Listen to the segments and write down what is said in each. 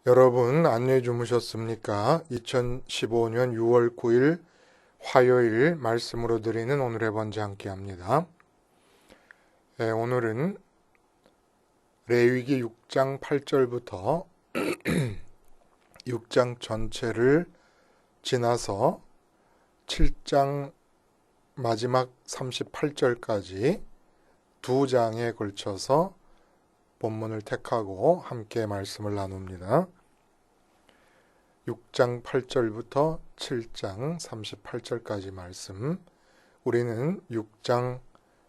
여러분 안녕히 주무셨습니까? 2015년 6월 9일 화요일 말씀으로 드리는 오늘의 번제 함께 합니다. 오늘은 레위기 6장 8절부터 6장 전체를 지나서 7장 마지막 38절까지 두 장에 걸쳐서 본문을 택하고 함께 말씀을 나눕니다. 6장 8절부터 7장 38절까지 말씀, 우리는 6장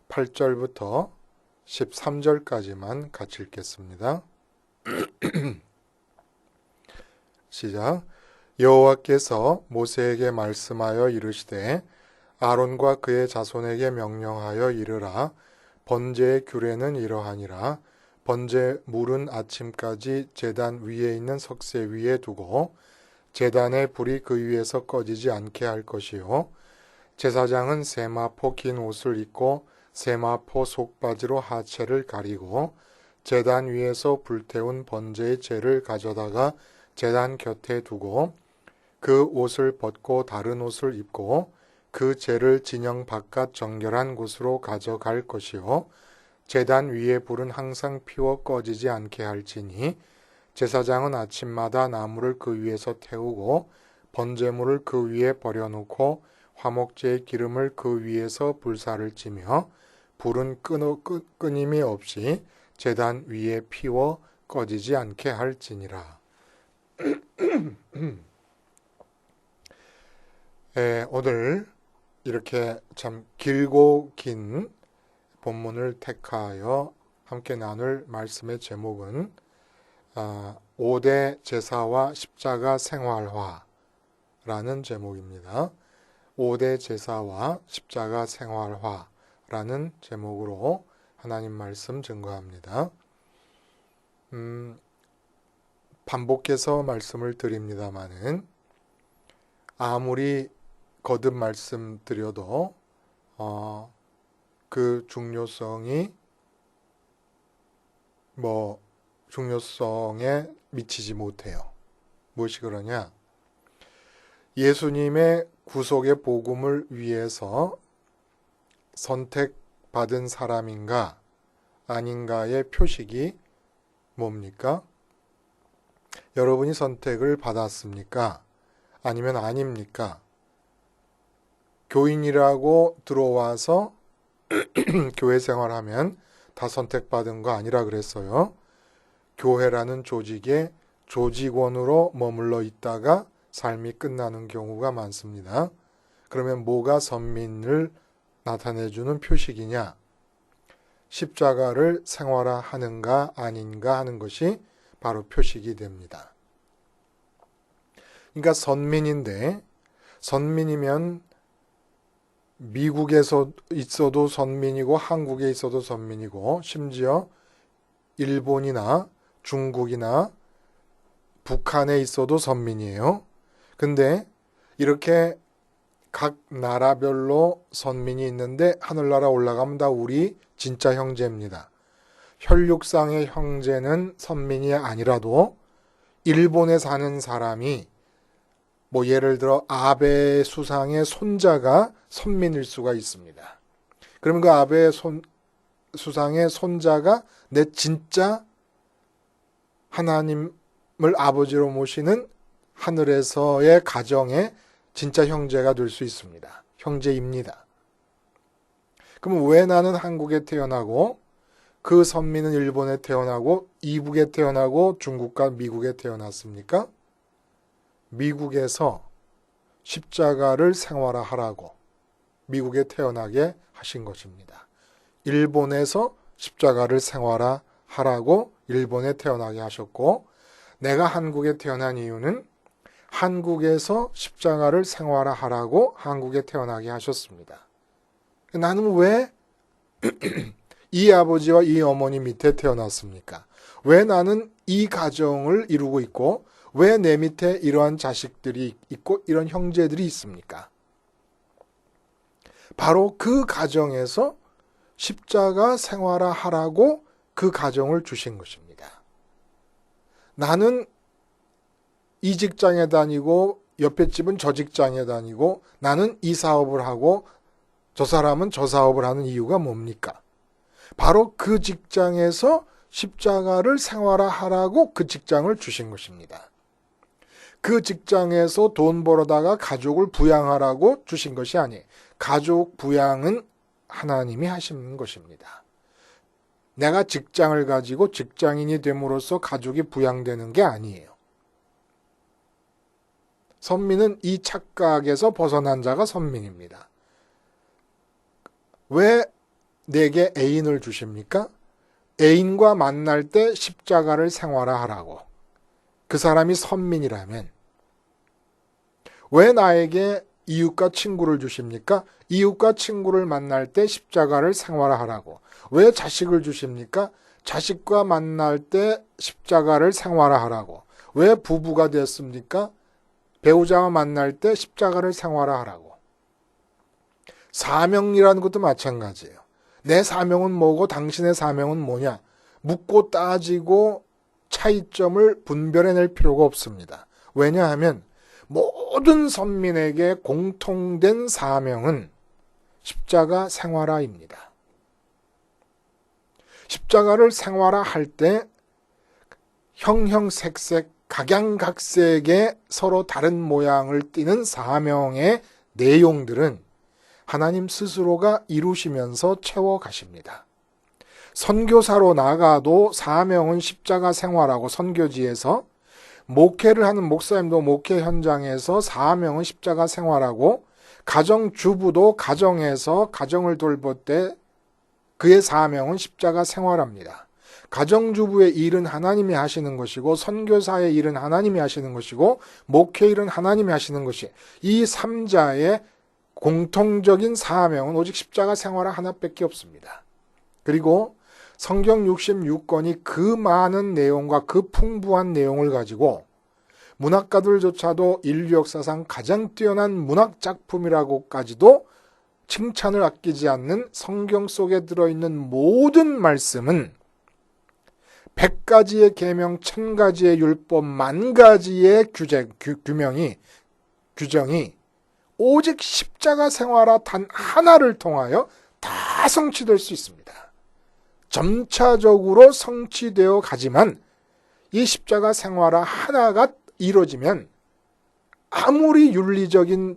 8절부터 13절까지만 같이 읽겠습니다. 시작. 여호와께서 모세에게 말씀하여 이르시되 아론과 그의 자손에게 명령하여 이르라. 번제의 규례는 이러하니라. 번제 물은 아침까지 제단 위에 있는 석쇠 위에 두고 제단의 불이 그 위에서 꺼지지 않게 할 것이요. 제사장은 세마포 긴 옷을 입고 세마포 속바지로 하체를 가리고 제단 위에서 불태운 번제의 재를 가져다가 제단 곁에 두고 그 옷을 벗고 다른 옷을 입고 그 재를 진영 바깥 정결한 곳으로 가져갈 것이요. 제단 위에 불은 항상 피워 꺼지지 않게 할지니 제사장은 아침마다 나무를 그 위에서 태우고 번제물을 그 위에 버려놓고 화목제의 기름을 그 위에서 불사를 찌며 불은 끊임이 없이 제단 위에 피워 꺼지지 않게 할지니라. 오늘 이렇게 참 길고 긴 본문을 택하여 함께 나눌 말씀의 제목은 5대 제사와 십자가 생활화라는 제목입니다. 5대 제사와 십자가 생활화라는 제목으로 하나님 말씀 증거합니다. 반복해서 말씀을 드립니다마는 아무리 거듭 말씀드려도 그 중요성에 미치지 못해요. 무엇이 그러냐? 예수님의 구속의 복음을 위해서 선택받은 사람인가 아닌가의 표식이 뭡니까? 여러분이 선택을 받았습니까? 아니면 아닙니까? 교인이라고 들어와서 교회 생활하면 다 선택받은 거 아니라 그랬어요. 교회라는 조직에 조직원으로 머물러 있다가 삶이 끝나는 경우가 많습니다. 그러면 뭐가 선민을 나타내주는 표식이냐? 십자가를 생활화하는가 아닌가 하는 것이 바로 표식이 됩니다. 그러니까 선민인데, 선민이면 미국에서 있어도 선민이고 한국에 있어도 선민이고 심지어 일본이나 중국이나 북한에 있어도 선민이에요. 근데 이렇게 각 나라별로 선민이 있는데 하늘나라 올라가면 다 우리 진짜 형제입니다. 혈육상의 형제는 선민이 아니라도 일본에 사는 사람이 예를 들어 아베 수상의 손자가 선민일 수가 있습니다. 그러면 그 아베 수상의 손자가 내 진짜 하나님을 아버지로 모시는 하늘에서의 가정의 진짜 형제가 될 수 있습니다. 형제입니다. 그럼 왜 나는 한국에 태어나고 그 선민은 일본에 태어나고 이북에 태어나고 중국과 미국에 태어났습니까? 미국에서 십자가를 생활화하라고 미국에 태어나게 하신 것입니다. 일본에서 십자가를 생활화하라고 일본에 태어나게 하셨고, 내가 한국에 태어난 이유는 한국에서 십자가를 생활화하라고 한국에 태어나게 하셨습니다. 나는 왜 이 아버지와 이 어머니 밑에 태어났습니까? 왜 나는 이 가정을 이루고 있고 왜 내 밑에 이러한 자식들이 있고 이런 형제들이 있습니까? 바로 그 가정에서 십자가 생활화하라고 그 가정을 주신 것입니다. 나는 이 직장에 다니고 옆에 집은 저 직장에 다니고 나는 이 사업을 하고 저 사람은 저 사업을 하는 이유가 뭡니까? 바로 그 직장에서 십자가를 생활화하라고 그 직장을 주신 것입니다. 그 직장에서 돈 벌어다가 가족을 부양하라고 주신 것이 아니에요. 가족 부양은 하나님이 하시는 것입니다. 내가 직장을 가지고 직장인이 됨으로써 가족이 부양되는 게 아니에요. 선민은 이 착각에서 벗어난 자가 선민입니다. 왜 내게 애인을 주십니까? 애인과 만날 때 십자가를 생활화하라고. 그 사람이 선민이라면. 왜 나에게 이웃과 친구를 주십니까? 이웃과 친구를 만날 때 십자가를 생활화하라고. 왜 자식을 주십니까? 자식과 만날 때 십자가를 생활화하라고. 왜 부부가 됐습니까? 배우자와 만날 때 십자가를 생활화하라고. 사명이라는 것도 마찬가지예요. 내 사명은 뭐고 당신의 사명은 뭐냐? 묻고 따지고 차이점을 분별해낼 필요가 없습니다. 왜냐하면 모든 선민에게 공통된 사명은 십자가 생활화입니다. 십자가를 생활화할 때 형형색색 각양각색의 서로 다른 모양을 띠는 사명의 내용들은 하나님 스스로가 이루시면서 채워가십니다. 선교사로 나가도 사명은 십자가 생활하고 선교지에서, 목회를 하는 목사님도 목회 현장에서 사명은 십자가 생활하고, 가정주부도 가정에서 가정을 돌볼 때 그의 사명은 십자가 생활합니다. 가정주부의 일은 하나님이 하시는 것이고, 선교사의 일은 하나님이 하시는 것이고, 목회 일은 하나님이 하시는 것이, 이 3자의 공통적인 사명은 오직 십자가 생활화 하나밖에 없습니다. 그리고 성경 66권이 그 많은 내용과 그 풍부한 내용을 가지고 문학가들조차도 인류 역사상 가장 뛰어난 문학작품이라고까지도 칭찬을 아끼지 않는 성경 속에 들어있는 모든 말씀은 100가지의 계명, 1000가지의 율법, 10,000가지의 규정이 오직 십자가 생활화 단 하나를 통하여 다 성취될 수 있습니다. 점차적으로 성취되어 가지만 이 십자가 생활화 하나가 이루어지면 아무리 윤리적인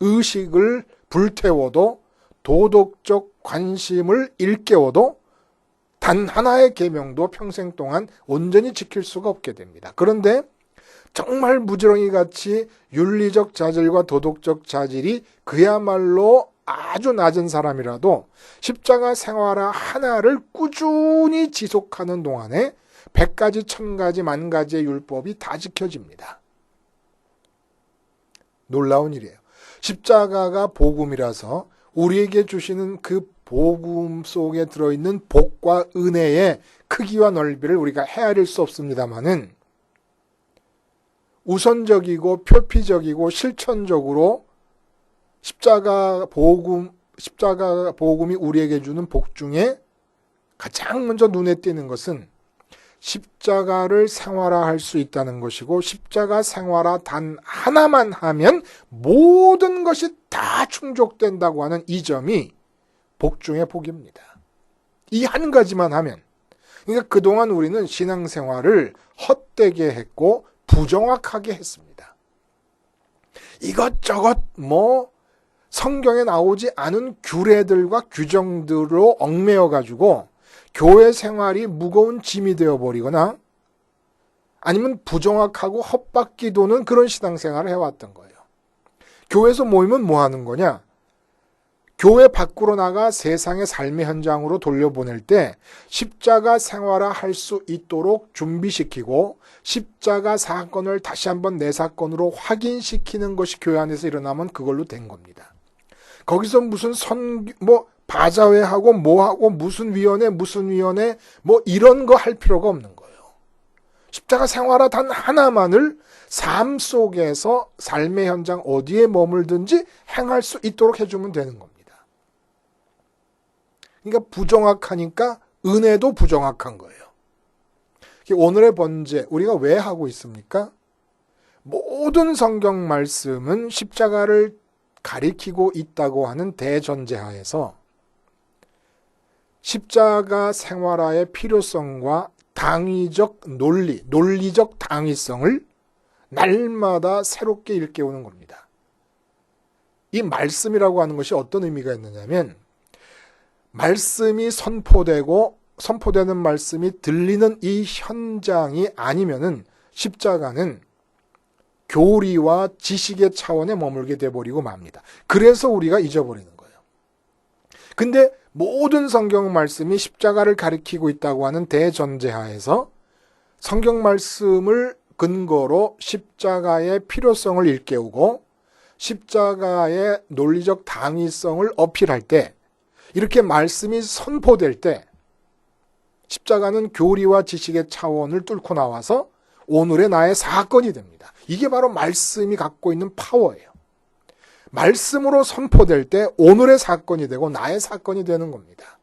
의식을 불태워도, 도덕적 관심을 일깨워도 단 하나의 계명도 평생 동안 온전히 지킬 수가 없게 됩니다. 그런데 정말 무지렁이 같이 윤리적 자질과 도덕적 자질이 그야말로 아주 낮은 사람이라도 십자가 생활화 하나를 꾸준히 지속하는 동안에 100가지, 1000가지, 10,000가지의 율법이 다 지켜집니다. 놀라운 일이에요. 십자가가 복음이라서 우리에게 주시는 그 복음 속에 들어있는 복과 은혜의 크기와 넓이를 우리가 헤아릴 수 없습니다마는 우선적이고 표피적이고 실천적으로 십자가 복음이 우리에게 주는 복 중에 가장 먼저 눈에 띄는 것은 십자가를 생활화할 수 있다는 것이고, 십자가 생활화 단 하나만 하면 모든 것이 다 충족된다고 하는 이 점이 복 중의 복입니다. 이 한 가지만 하면, 그러니까 그동안 우리는 신앙생활을 헛되게 했고 부정확하게 했습니다. 이것저것 성경에 나오지 않은 규례들과 규정들로 얽매여 가지고 교회 생활이 무거운 짐이 되어버리거나 아니면 부정확하고 헛바퀴 도는 그런 신앙생활을 해왔던 거예요. 교회에서 모이면 뭐 하는 거냐? 교회 밖으로 나가 세상의 삶의 현장으로 돌려보낼 때 십자가 생활화 할 수 있도록 준비시키고, 십자가 사건을 다시 한번 내 사건으로 확인시키는 것이 교회 안에서 일어나면 그걸로 된 겁니다. 거기서 무슨 바자회하고 뭐하고 무슨 위원회 이런 거 할 필요가 없는 거예요. 십자가 생활화 단 하나만을 삶 속에서 삶의 현장 어디에 머물든지 행할 수 있도록 해주면 되는 겁니다. 그러니까 부정확하니까 은혜도 부정확한 거예요. 오늘의 번제 우리가 왜 하고 있습니까? 모든 성경 말씀은 십자가를 가리키고 있다고 하는 대전제하에서 십자가 생활화의 필요성과 당위적 논리적 당위성을 날마다 새롭게 일깨우는 겁니다. 이 말씀이라고 하는 것이 어떤 의미가 있느냐면 말씀이 선포되는 말씀이 들리는 이 현장이 아니면은 십자가는 교리와 지식의 차원에 머물게 돼버리고 맙니다. 그래서 우리가 잊어버리는 거예요. 근데 모든 성경 말씀이 십자가를 가리키고 있다고 하는 대전제하에서 성경 말씀을 근거로 십자가의 필요성을 일깨우고 십자가의 논리적 당위성을 어필할 때, 이렇게 말씀이 선포될 때 십자가는 교리와 지식의 차원을 뚫고 나와서 오늘의 나의 사건이 됩니다. 이게 바로 말씀이 갖고 있는 파워예요. 말씀으로 선포될 때 오늘의 사건이 되고 나의 사건이 되는 겁니다.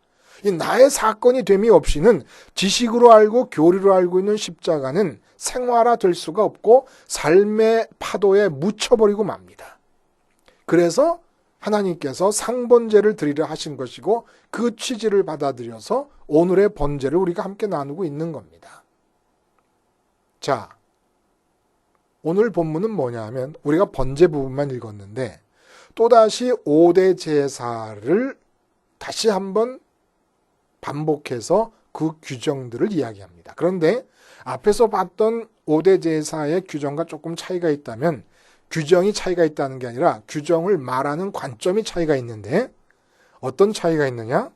이 나의 사건이 됨이 없이는 지식으로 알고 교리로 알고 있는 십자가는 생활화될 수가 없고 삶의 파도에 묻혀버리고 맙니다. 그래서 하나님께서 상번제를 드리려 하신 것이고 그 취지를 받아들여서 오늘의 번제를 우리가 함께 나누고 있는 겁니다. 자, 오늘 본문은 뭐냐 하면 우리가 번제 부분만 읽었는데 또다시 5대 제사를 다시 한번 반복해서 그 규정들을 이야기합니다. 그런데 앞에서 봤던 5대 제사의 규정과 조금 차이가 있다면 규정이 차이가 있다는 게 아니라 규정을 말하는 관점이 차이가 있는데 어떤 차이가 있느냐?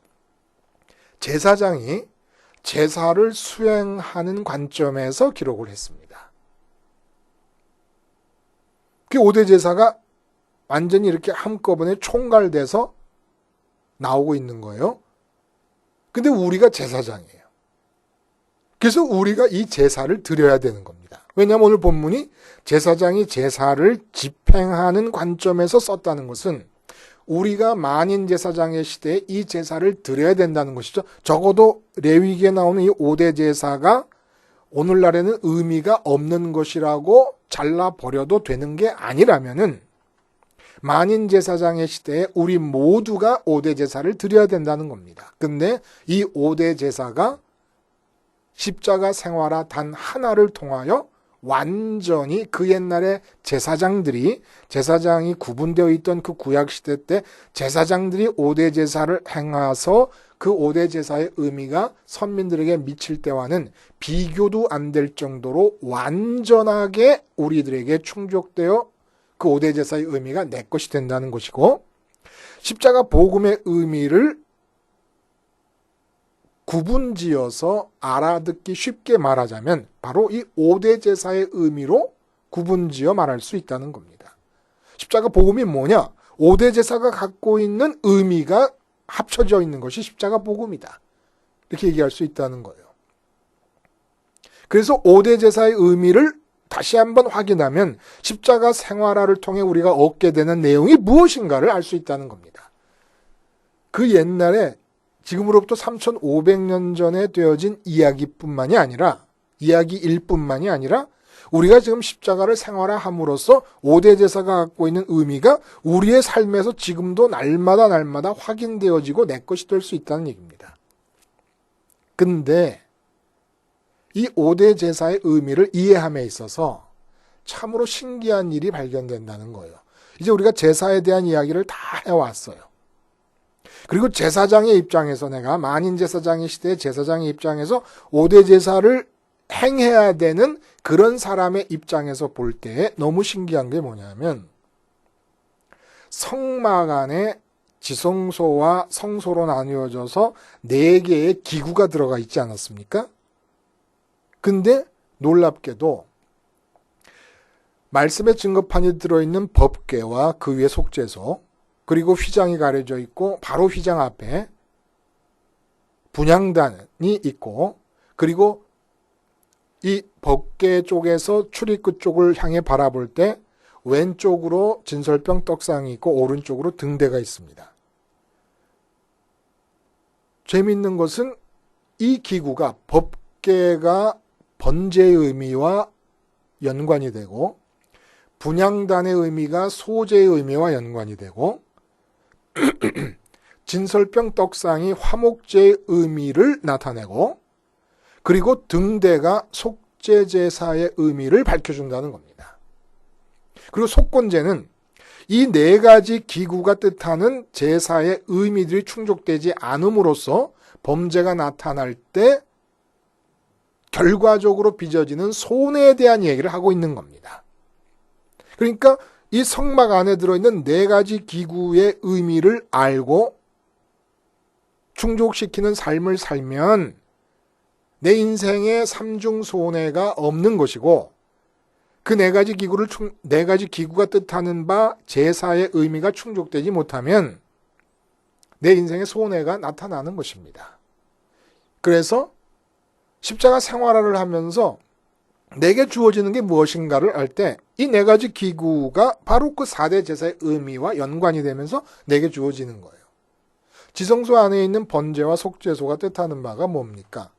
제사장이 제사를 수행하는 관점에서 기록을 했습니다. 그 5대 제사가 완전히 이렇게 한꺼번에 총괄돼서 나오고 있는 거예요. 근데 우리가 제사장이에요. 그래서 우리가 이 제사를 드려야 되는 겁니다. 왜냐하면 오늘 본문이 제사장이 제사를 집행하는 관점에서 썼다는 것은 우리가 만인 제사장의 시대에 이 제사를 드려야 된다는 것이죠. 적어도 레위기에 나오는 이 5대 제사가 오늘날에는 의미가 없는 것이라고 잘라버려도 되는 게 아니라면은 만인 제사장의 시대에 우리 모두가 5대 제사를 드려야 된다는 겁니다. 근데 이 5대 제사가 십자가 생활화 단 하나를 통하여 완전히 그 옛날에 제사장이 구분되어 있던 그 구약시대 때 제사장들이 5대 제사를 행해서 그 5대 제사의 의미가 선민들에게 미칠 때와는 비교도 안 될 정도로 완전하게 우리들에게 충족되어 그 5대 제사의 의미가 내 것이 된다는 것이고, 십자가 복음의 의미를 구분지어서 알아듣기 쉽게 말하자면 바로 이 5대 제사의 의미로 구분지어 말할 수 있다는 겁니다. 십자가 복음이 뭐냐? 5대 제사가 갖고 있는 의미가 합쳐져 있는 것이 십자가 복음이다. 이렇게 얘기할 수 있다는 거예요. 그래서 5대 제사의 의미를 다시 한번 확인하면 십자가 생활화를 통해 우리가 얻게 되는 내용이 무엇인가를 알 수 있다는 겁니다. 그 옛날에 지금으로부터 3,500년 전에 되어진 이야기뿐만이 아니라 이야기일 뿐만이 아니라 우리가 지금 십자가를 생활화함으로써 5대 제사가 갖고 있는 의미가 우리의 삶에서 지금도 날마다 확인되어지고 내 것이 될 수 있다는 얘기입니다. 근데 이 5대 제사의 의미를 이해함에 있어서 참으로 신기한 일이 발견된다는 거예요. 이제 우리가 제사에 대한 이야기를 다 해왔어요. 그리고 제사장의 입장에서 내가 만인 제사장의 시대의 제사장의 입장에서 5대 제사를 행해야 되는 그런 사람의 입장에서 볼 때 너무 신기한 게 뭐냐면 성막 안에 지성소와 성소로 나뉘어져서 4개의 기구가 들어가 있지 않았습니까? 근데 놀랍게도 말씀의 증거판이 들어있는 법궤와 그 위에 속죄소 그리고 휘장이 가려져 있고 바로 휘장 앞에 분향단이 있고 그리고 이 법궤 쪽에서 출입구 쪽을 향해 바라볼 때 왼쪽으로 진설병 떡상이 있고 오른쪽으로 등대가 있습니다. 재미있는 것은 이 기구가 법궤가 번제의 의미와 연관이 되고 분향단의 의미가 소재의 의미와 연관이 되고 진설병 떡상이 화목제의 의미를 나타내고 그리고 등대가 속죄제사의 의미를 밝혀준다는 겁니다. 그리고 속건제는 이 네 가지 기구가 뜻하는 제사의 의미들이 충족되지 않음으로써 범죄가 나타날 때 결과적으로 빚어지는 손해에 대한 얘기를 하고 있는 겁니다. 그러니까 이 성막 안에 들어있는 네 가지 기구의 의미를 알고 충족시키는 삶을 살면 내 인생에 삼중 손해가 없는 것이고 그 네 가지 기구가 뜻하는 바 제사의 의미가 충족되지 못하면 내 인생에 손해가 나타나는 것입니다. 그래서 십자가 생활화를 하면서 내게 주어지는 게 무엇인가를 알 때 이 네 가지 기구가 바로 그 4대 제사의 의미와 연관이 되면서 내게 주어지는 거예요. 지성소 안에 있는 번제와 속죄소가 뜻하는 바가 뭡니까?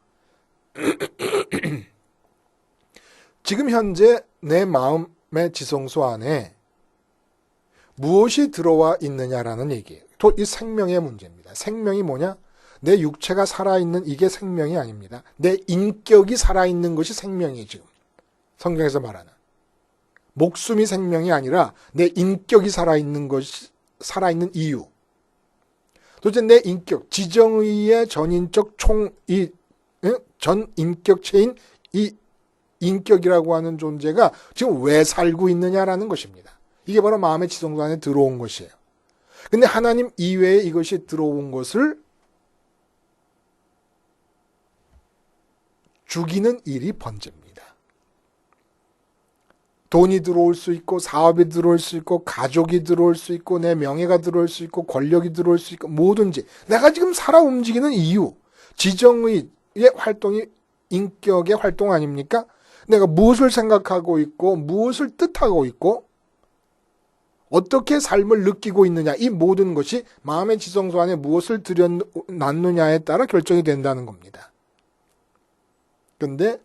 지금 현재 내 마음의 지성소 안에 무엇이 들어와 있느냐라는 얘기예요. 이 생명의 문제입니다. 생명이 뭐냐? 내 육체가 살아있는 이게 생명이 아닙니다. 내 인격이 살아있는 것이 생명이에요. 지금 성경에서 말하는 목숨이 생명이 아니라 내 인격이 살아있는 것이 살아있는 이유. 도대체 내 인격, 지정의의 전인격 전인격체인 이 인격이라고 하는 존재가 지금 왜 살고 있느냐라는 것입니다. 이게 바로 마음의 지성소 안에 들어온 것이에요. 근데 하나님 이외에 이것이 들어온 것을 죽이는 일이 번제입니다. 돈이 들어올 수 있고 사업이 들어올 수 있고 가족이 들어올 수 있고 내 명예가 들어올 수 있고 권력이 들어올 수 있고 뭐든지 내가 지금 살아 움직이는 이유, 지정의의 활동이 인격의 활동 아닙니까? 내가 무엇을 생각하고 있고 무엇을 뜻하고 있고 어떻게 삶을 느끼고 있느냐 이 모든 것이 마음의 지성소 안에 무엇을 들여놨느냐에 따라 결정이 된다는 겁니다. 그런데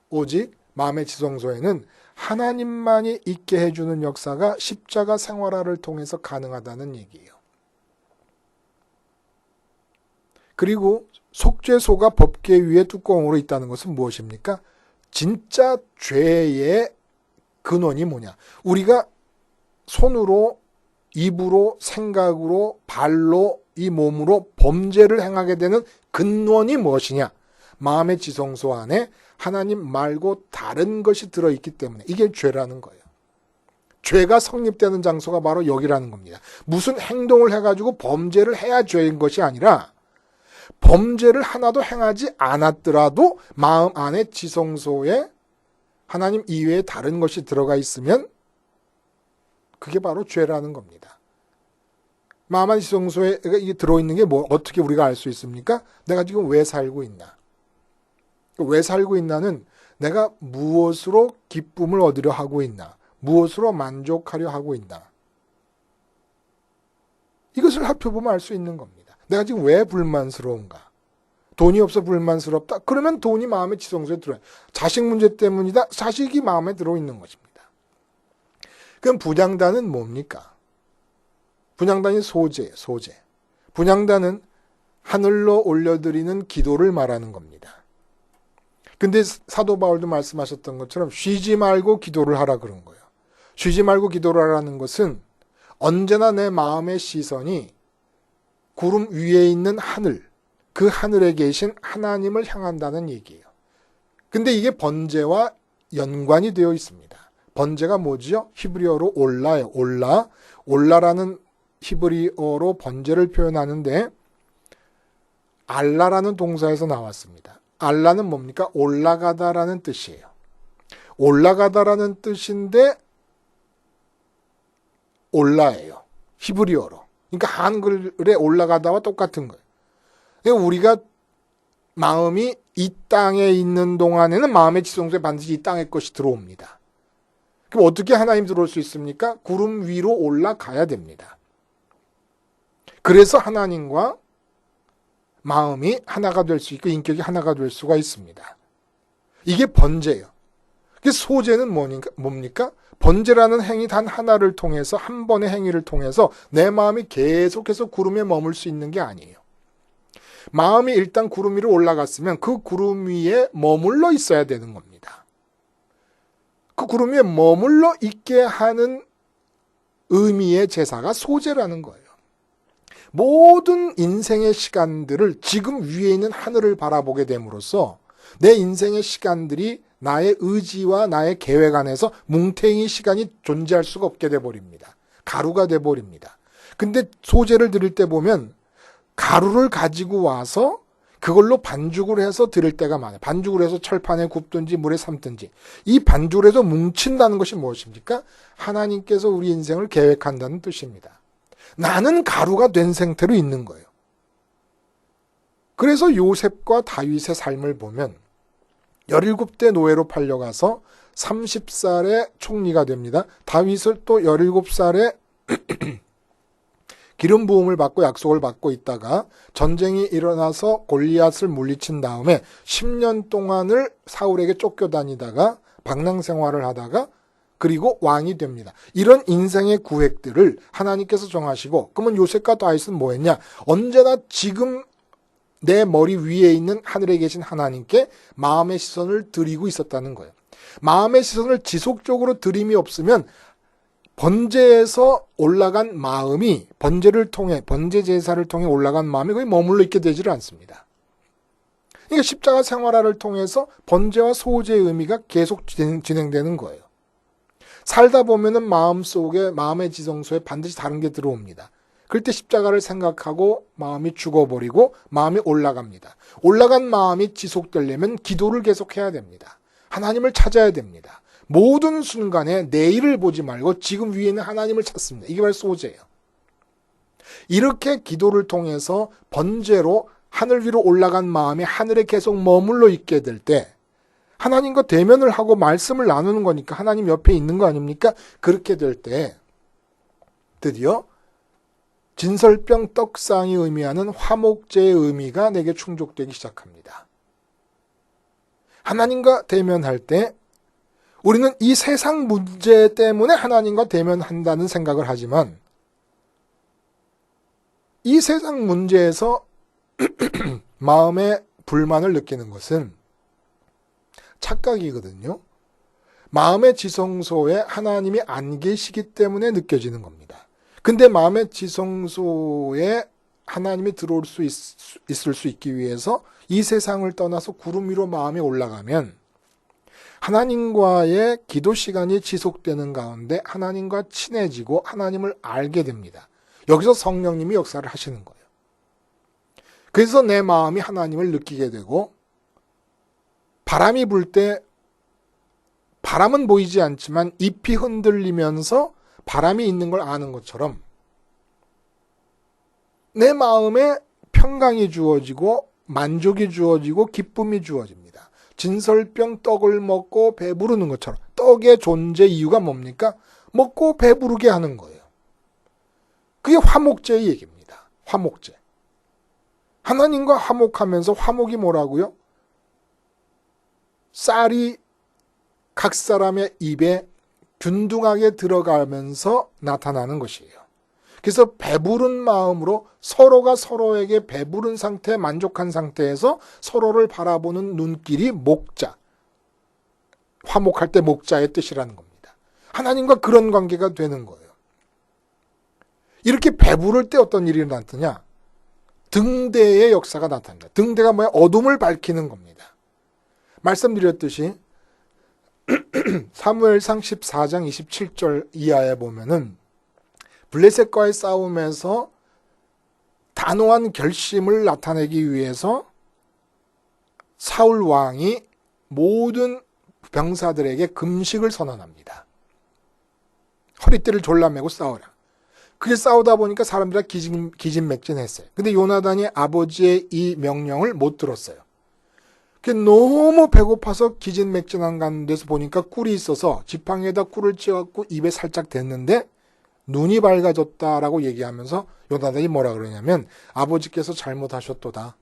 오직 마음의 지성소에는 하나님만이 있게 해주는 역사가 십자가 생활화를 통해서 가능하다는 얘기예요. 그리고 속죄소가 법궤 위에 뚜껑으로 있다는 것은 무엇입니까? 진짜 죄의 근원이 뭐냐? 우리가 손으로, 입으로, 생각으로, 발로, 이 몸으로 범죄를 행하게 되는 근원이 무엇이냐? 마음의 지성소 안에 하나님 말고 다른 것이 들어있기 때문에 이게 죄라는 거예요. 죄가 성립되는 장소가 바로 여기라는 겁니다. 무슨 행동을 해가지고 범죄를 해야 죄인 것이 아니라 범죄를 하나도 행하지 않았더라도 마음 안에 지성소에 하나님 이외에 다른 것이 들어가 있으면 그게 바로 죄라는 겁니다. 마음 안에 지성소에 이게 들어있는 게 어떻게 우리가 알 수 있습니까? 내가 지금 왜 살고 있나? 왜 살고 있나는 내가 무엇으로 기쁨을 얻으려 하고 있나? 무엇으로 만족하려 하고 있나? 이것을 살펴보면 알 수 있는 겁니다. 내가 지금 왜 불만스러운가? 돈이 없어 불만스럽다? 그러면 돈이 마음의 지성소에 들어요. 자식 문제 때문이다? 자식이 마음에 들어있는 것입니다. 그럼 분향단은 뭡니까? 분향단이 소재예요. 소재. 분향단은 하늘로 올려드리는 기도를 말하는 겁니다. 근데 사도 바울도 말씀하셨던 것처럼 쉬지 말고 기도를 하라 그런 거예요. 쉬지 말고 기도를 하라는 것은 언제나 내 마음의 시선이 구름 위에 있는 하늘, 그 하늘에 계신 하나님을 향한다는 얘기예요. 근데 이게 번제와 연관이 되어 있습니다. 번제가 뭐지요? 히브리어로 올라예요. 올라라는 히브리어로 번제를 표현하는데 알라라는 동사에서 나왔습니다. 알라는 뭡니까? 올라가다라는 뜻이에요. 올라가다라는 뜻인데 올라예요. 히브리어로. 그러니까 한글에 올라가다와 똑같은 거예요. 그러니까 우리가 마음이 이 땅에 있는 동안에는 마음의 지성소에 반드시 이 땅의 것이 들어옵니다. 그럼 어떻게 하나님 들어올 수 있습니까? 구름 위로 올라가야 됩니다. 그래서 하나님과 마음이 하나가 될 수 있고 인격이 하나가 될 수가 있습니다. 이게 번제예요. 그 소재는 뭡니까? 번제라는 행위 단 하나를 통해서, 한 번의 행위를 통해서 내 마음이 계속해서 구름에 머물 수 있는 게 아니에요. 마음이 일단 구름 위로 올라갔으면 그 구름 위에 머물러 있어야 되는 겁니다. 그 구름 위에 머물러 있게 하는 의미의 제사가 소제라는 거예요. 모든 인생의 시간들을 지금 위에 있는 하늘을 바라보게 됨으로써 내 인생의 시간들이 나의 의지와 나의 계획 안에서 뭉탱이 시간이 존재할 수가 없게 돼버립니다. 가루가 돼버립니다. 근데 소제를 드릴 때 보면 가루를 가지고 와서 그걸로 반죽을 해서 드릴 때가 많아요. 반죽을 해서 철판에 굽든지 물에 삶든지. 이 반죽을 해서 뭉친다는 것이 무엇입니까? 하나님께서 우리 인생을 계획한다는 뜻입니다. 나는 가루가 된 상태로 있는 거예요. 그래서 요셉과 다윗의 삶을 보면 17대 노예로 팔려가서 30살에 총리가 됩니다. 다윗을 또 17살에 기름 부음을 받고 약속을 받고 있다가 전쟁이 일어나서 골리앗을 물리친 다음에 10년 동안을 사울에게 쫓겨다니다가 방랑 생활을 하다가 그리고 왕이 됩니다. 이런 인생의 구획들을 하나님께서 정하시고, 그러면 요셉과 다윗은 뭐 했냐? 언제나 지금 내 머리 위에 있는 하늘에 계신 하나님께 마음의 시선을 드리고 있었다는 거예요. 마음의 시선을 지속적으로 드림이 없으면 번제에서 올라간 마음이, 번제를 통해, 번제 제사를 통해 올라간 마음이 거의 머물러 있게 되지를 않습니다. 그러니까 십자가 생활화를 통해서 번제와 소제의 의미가 계속 진행되는 거예요. 살다 보면은 마음속에, 마음의 지성소에 반드시 다른 게 들어옵니다. 그럴 때 십자가를 생각하고 마음이 죽어버리고 마음이 올라갑니다. 올라간 마음이 지속되려면 기도를 계속해야 됩니다. 하나님을 찾아야 됩니다. 모든 순간에 내일을 보지 말고 지금 위에 있는 하나님을 찾습니다. 이게 바로 소제예요. 이렇게 기도를 통해서 번제로 하늘 위로 올라간 마음이 하늘에 계속 머물러 있게 될 때 하나님과 대면을 하고 말씀을 나누는 거니까 하나님 옆에 있는 거 아닙니까? 그렇게 될 때 드디어 진설병 떡상이 의미하는 화목제의 의미가 내게 충족되기 시작합니다. 하나님과 대면할 때 우리는 이 세상 문제 때문에 하나님과 대면한다는 생각을 하지만 이 세상 문제에서 마음의 불만을 느끼는 것은 착각이거든요. 마음의 지성소에 하나님이 안 계시기 때문에 느껴지는 겁니다. 근데 마음의 지성소에 하나님이 들어올 수 있을 수 있기 위해서 이 세상을 떠나서 구름 위로 마음이 올라가면 하나님과의 기도 시간이 지속되는 가운데 하나님과 친해지고 하나님을 알게 됩니다. 여기서 성령님이 역사를 하시는 거예요. 그래서 내 마음이 하나님을 느끼게 되고, 바람이 불 때 바람은 보이지 않지만 잎이 흔들리면서 바람이 있는 걸 아는 것처럼 내 마음에 평강이 주어지고 만족이 주어지고 기쁨이 주어집니다. 진설병 떡을 먹고 배부르는 것처럼. 떡의 존재 이유가 뭡니까? 먹고 배부르게 하는 거예요. 그게 화목제의 얘기입니다. 화목제. 하나님과 화목하면서, 화목이 뭐라고요? 쌀이 각 사람의 입에 균등하게 들어가면서 나타나는 것이에요. 그래서 배부른 마음으로 서로가 서로에게 배부른 상태, 만족한 상태에서 서로를 바라보는 눈길이 목자. 화목할 때 목자의 뜻이라는 겁니다. 하나님과 그런 관계가 되는 거예요. 이렇게 배부를 때 어떤 일이 나타나냐? 등대의 역사가 나타납니다. 등대가 뭐야? 어둠을 밝히는 겁니다. 말씀드렸듯이 사무엘상 14장 27절 이하에 보면은 블레셋과의 싸움에서 단호한 결심을 나타내기 위해서 사울 왕이 모든 병사들에게 금식을 선언합니다. 허리띠를 졸라매고 싸우라. 그게 싸우다 보니까 사람들이 기진맥진했어요. 근데 요나단이 아버지의 이 명령을 못 들었어요. 너무 배고파서 기진맥진한 가는 데서 보니까 꿀이 있어서 지팡이에다 꿀을 찧어갖고 입에 살짝 댔는데 눈이 밝아졌다라고 얘기하면서 요나단이 뭐라 그러냐면, 아버지께서 잘못하셨도다.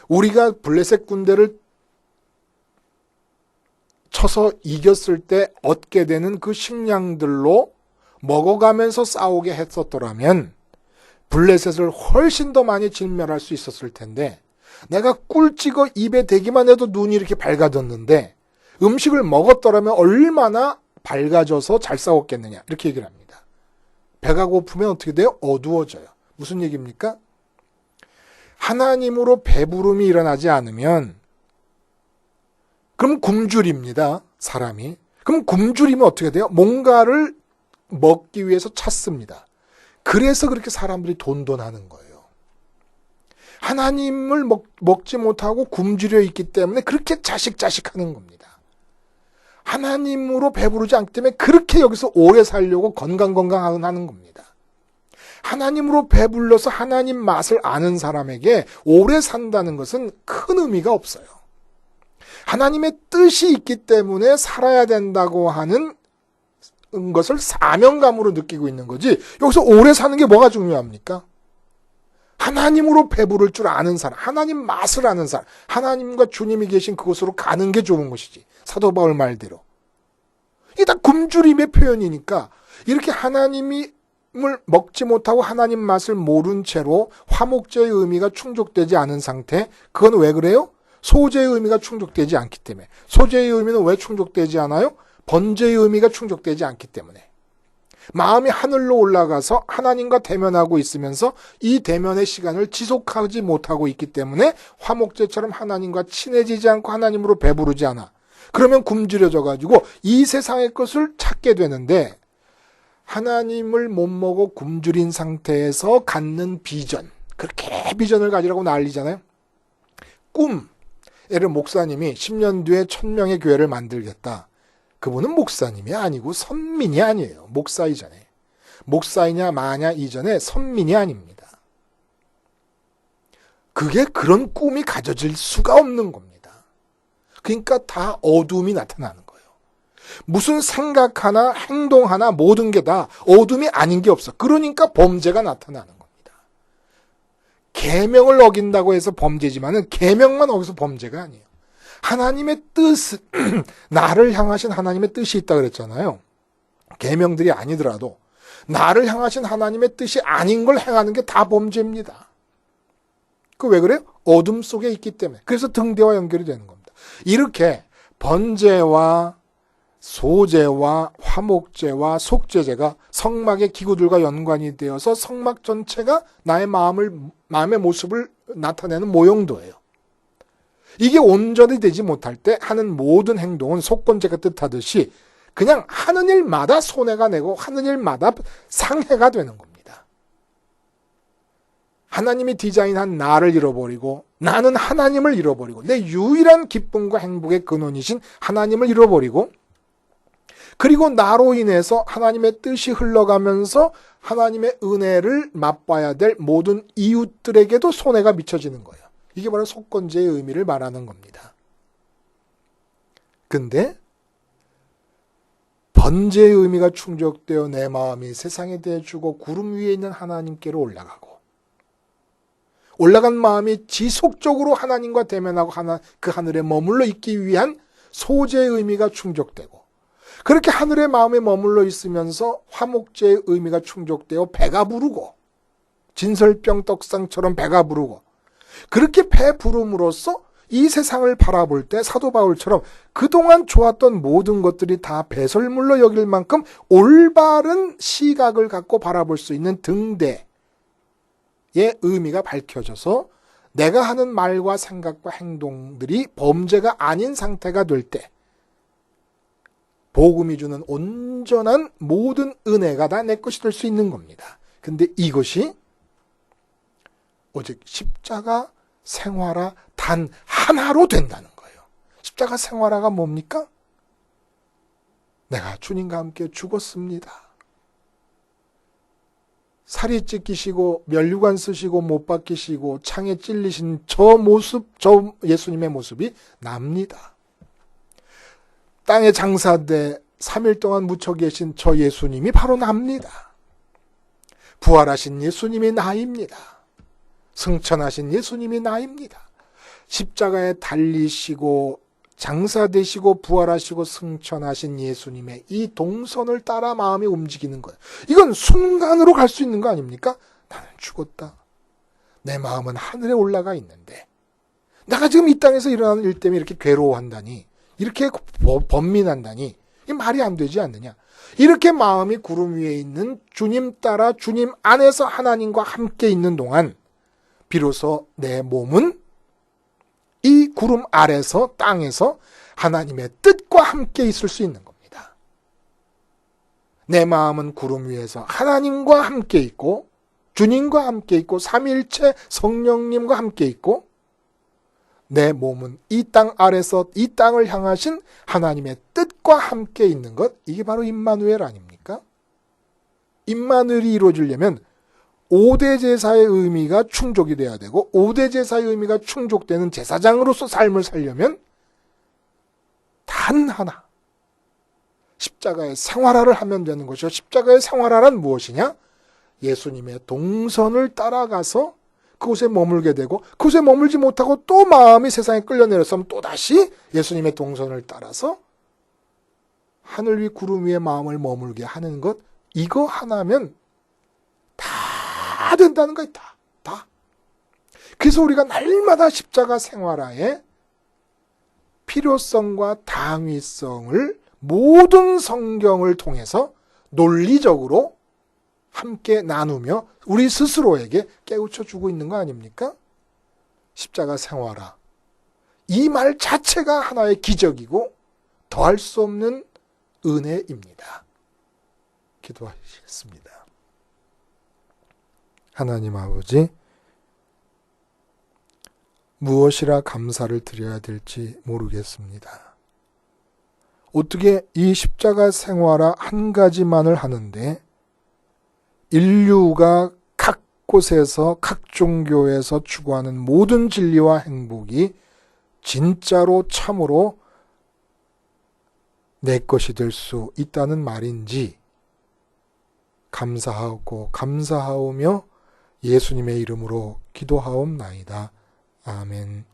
우리가 블레셋 군대를 쳐서 이겼을 때 얻게 되는 그 식량들로 먹어가면서 싸우게 했었더라면 블레셋을 훨씬 더 많이 진멸할 수 있었을 텐데, 내가 꿀 찍어 입에 대기만 해도 눈이 이렇게 밝아졌는데 음식을 먹었더라면 얼마나 밝아져서 잘 싸웠겠느냐, 이렇게 얘기를 합니다. 배가 고프면 어떻게 돼요? 어두워져요. 무슨 얘기입니까? 하나님으로 배부름이 일어나지 않으면 그럼 굶주립니다, 사람이. 그럼 굶주리면 어떻게 돼요? 뭔가를 먹기 위해서 찾습니다. 그래서 그렇게 사람들이 돈돈하는 거예요. 하나님을 먹지 못하고 굶주려 있기 때문에 그렇게 자식하는 겁니다. 하나님으로 배부르지 않기 때문에 그렇게 여기서 오래 살려고 건강하는 겁니다. 하나님으로 배불러서 하나님 맛을 아는 사람에게 오래 산다는 것은 큰 의미가 없어요. 하나님의 뜻이 있기 때문에 살아야 된다고 하는 것을 사명감으로 느끼고 있는 거지, 여기서 오래 사는 게 뭐가 중요합니까? 하나님으로 배부를 줄 아는 사람, 하나님 맛을 아는 사람, 하나님과 주님이 계신 그곳으로 가는 게 좋은 것이지. 사도 바울 말대로. 이게 다 굶주림의 표현이니까, 이렇게 하나님을 먹지 못하고 하나님 맛을 모른 채로 화목제의 의미가 충족되지 않은 상태, 그건 왜 그래요? 소제의 의미가 충족되지 않기 때문에. 소제의 의미는 왜 충족되지 않아요? 번제의 의미가 충족되지 않기 때문에. 마음이 하늘로 올라가서 하나님과 대면하고 있으면서 이 대면의 시간을 지속하지 못하고 있기 때문에 화목제처럼 하나님과 친해지지 않고 하나님으로 배부르지 않아. 그러면 굶주려져 가지고 이 세상의 것을 찾게 되는데, 하나님을 못 먹어 굶주린 상태에서 갖는 비전, 그렇게 비전을 가지라고 난리잖아요. 꿈. 예를 목사님이 10년 뒤에 1000명의 교회를 만들겠다. 그분은 목사님이 아니고 선민이 아니에요. 목사 이전에. 목사이냐 마냐 이전에 선민이 아닙니다. 그게 그런 꿈이 가져질 수가 없는 겁니다. 그러니까 다 어둠이 나타나는 거예요. 무슨 생각 하나, 행동 하나, 모든 게 다 어둠이 아닌 게 없어. 그러니까 범죄가 나타나는 겁니다. 계명을 어긴다고 해서 범죄지만은 계명만 어기서 범죄가 아니에요. 하나님의 뜻, 나를 향하신 하나님의 뜻이 있다 그랬잖아요. 계명들이 아니더라도 나를 향하신 하나님의 뜻이 아닌 걸 행하는 게 다 범죄입니다. 그 왜 그래요? 어둠 속에 있기 때문에. 그래서 등대와 연결이 되는 겁니다. 이렇게 번제와 소제와 화목제와 속죄제가 성막의 기구들과 연관이 되어서 성막 전체가 나의 마음의 모습을 나타내는 모형도예요. 이게 온전히 되지 못할 때 하는 모든 행동은 속건제가 뜻하듯이 그냥 하는 일마다 손해가 되고 하는 일마다 상해가 되는 겁니다. 하나님이 디자인한 나를 잃어버리고 나는 하나님을 잃어버리고 내 유일한 기쁨과 행복의 근원이신 하나님을 잃어버리고, 그리고 나로 인해서 하나님의 뜻이 흘러가면서 하나님의 은혜를 맛봐야 될 모든 이웃들에게도 손해가 미쳐지는 거예요. 이게 바로 속건제의 의미를 말하는 겁니다. 근데 번제의 의미가 충족되어 내 마음이 세상에 대해 주고 구름 위에 있는 하나님께로 올라간 마음이 지속적으로 하나님과 대면하고 그 하늘에 머물러 있기 위한 소제의 의미가 충족되고, 그렇게 하늘의 마음에 머물러 있으면서 화목제의 의미가 충족되어 배가 부르고, 진설병 떡상처럼 배가 부르고, 그렇게 배 부름으로써 이 세상을 바라볼 때 사도 바울처럼 그동안 좋았던 모든 것들이 다 배설물로 여길 만큼 올바른 시각을 갖고 바라볼 수 있는 등대의 의미가 밝혀져서 내가 하는 말과 생각과 행동들이 범죄가 아닌 상태가 될 때 복음이 주는 온전한 모든 은혜가 다 내 것이 될 수 있는 겁니다. 근데 이것이 오직 십자가 생활화 단 하나로 된다는 거예요. 십자가 생활화가 뭡니까? 내가 주님과 함께 죽었습니다. 살이 찢기시고 면류관 쓰시고 못 박히시고 창에 찔리신 저 모습, 저 예수님의 모습이 납니다. 땅에 장사돼 3일 동안 묻혀 계신 저 예수님이 바로 납니다. 부활하신 예수님이 나입니다. 승천하신 예수님이 나입니다. 십자가에 달리시고 장사되시고 부활하시고 승천하신 예수님의 이 동선을 따라 마음이 움직이는 거예요. 이건 순간으로 갈 수 있는 거 아닙니까? 나는 죽었다. 내 마음은 하늘에 올라가 있는데 내가 지금 이 땅에서 일어나는 일 때문에 이렇게 괴로워한다니, 이렇게 번민한다니, 이 말이 안 되지 않느냐. 이렇게 마음이 구름 위에 있는 주님 따라 주님 안에서 하나님과 함께 있는 동안 비로소 내 몸은 이 구름 아래서 땅에서 하나님의 뜻과 함께 있을 수 있는 겁니다. 내 마음은 구름 위에서 하나님과 함께 있고 주님과 함께 있고 삼위일체 성령님과 함께 있고 내 몸은 이 땅 아래서 이 땅을 향하신 하나님의 뜻과 함께 있는 것, 이게 바로 임마누엘 아닙니까? 임마누엘이 이루어지려면 5대 제사의 의미가 충족이 돼야 되고 5대 제사의 의미가 충족되는 제사장으로서 삶을 살려면 단 하나, 십자가의 생활화를 하면 되는 것이요. 십자가의 생활화란 무엇이냐? 예수님의 동선을 따라가서 그곳에 머물게 되고 그곳에 머물지 못하고 또 마음이 세상에 끌려내렸으면 또다시 예수님의 동선을 따라서 하늘 위 구름 위에 마음을 머물게 하는 것, 이거 하나면 다 된다는 거야. 다. 그래서 우리가 날마다 십자가 생활화의 필요성과 당위성을 모든 성경을 통해서 논리적으로 함께 나누며 우리 스스로에게 깨우쳐 주고 있는 거 아닙니까? 십자가 생활화. 이 말 자체가 하나의 기적이고 더할 수 없는 은혜입니다. 기도하시겠습니다. 하나님 아버지, 무엇이라 감사를 드려야 될지 모르겠습니다. 어떻게 이 십자가 생활화 한 가지만을 하는데 인류가 각 곳에서 각 종교에서 추구하는 모든 진리와 행복이 진짜로 참으로 내 것이 될 수 있다는 말인지 감사하고 감사하오며 예수님의 이름으로 기도하옵나이다. 아멘.